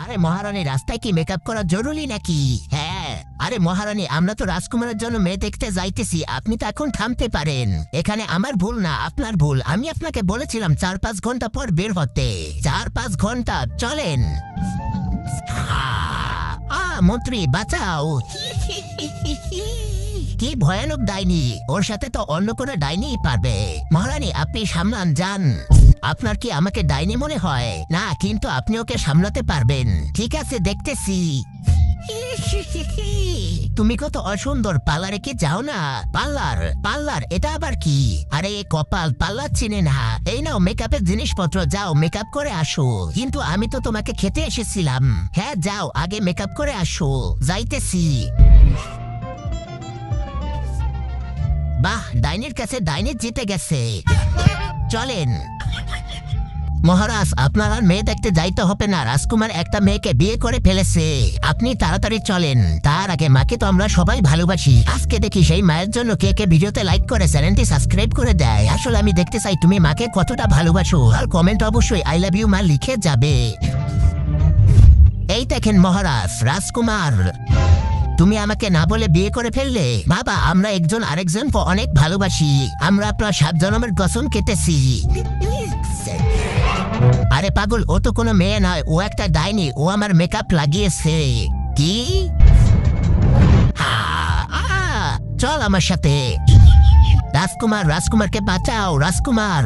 আরে মহারানী, রাস্তায় কি মেকআপ করা জরুরি নাকি? হ্যাঁ। আরে মহারানী, আমরা তো রাজকুমারের জন্য মেয়ে দেখতে যাইতেছি, আপনি তো এখন থামতে পারেন। এখানে আমার ভুল না, আপনার ভুল। আমি আপনাকে বলেছিলাম 4-5 ঘন্টা পর বের হতে। 4-5 ঘন্টা, চলেন। মন্ত্রী বাঁচাও। কি ভয়ানক ডাইনি! ওর সাথে তো অন্য কোনো ডাইনি পারবে। মহারানী, আপনি সামলান, যান। আপনার কি আমাকে ডাইনি মনে হয়? না, কিন্তু আপনি ওকে সামলাতে পারবেন। ঠিক আছে, দেখতেছি। তুমি কত অসুন্দর, পার্লারে কি যাও না? পার্লার পার্লার, এটা আবার কি? আরে কপাল, পার্লার চিনে না। এই নাও মেকআপের জিনিসপত্র, যাও মেকআপ করে আসো। কিন্তু আমি তো তোমাকে খেতে এসেছিলাম। হ্যাঁ, যাও আগে মেকআপ করে আসো। যাইতেছি। বাহ, ডাইনির কাছে ডাইনি জিতে গেছে। চলেন। মহারাজ, আপনার আর মেয়ে দেখতে যাইতে হবে না। রাজকুমার একটা মেয়েকে বিয়ে করে ফেলেছে। আপনি তাড়াতাড়ি চলেন। তার আগে মাকে তো আমরা সবাই ভালোবাসি। আজকে দেখি সেই মায়ের জন্য কে কে ভিডিওতে লাইক করে চ্যানেলটি সাবস্ক্রাইব করে দেয়। আসলে আমি দেখতে চাই তুমি মাকে কতটা ভালোবাসো। আর কমেন্ট অবশ্যই আই লাভ ইউ মা লিখে যাবে। এই দেখেন মহারাজ, রাজকুমার তুমি আমাকে না বলে বিয়ে করে ফেললে। বাবা, আমরা একজন আরেকজনকে অনেক ভালোবাসি। আমরা আপনার 7 জন্মের কসম কেটেছি। আরে পাগল, ও তো কোনো মেয়ে নয়, ও একটা ডাইনি। ও আমার মেকআপ লাগিয়েছে। কি? চল আমার সাথে। রাজকুমারকে বাঁচাও, রাজকুমার।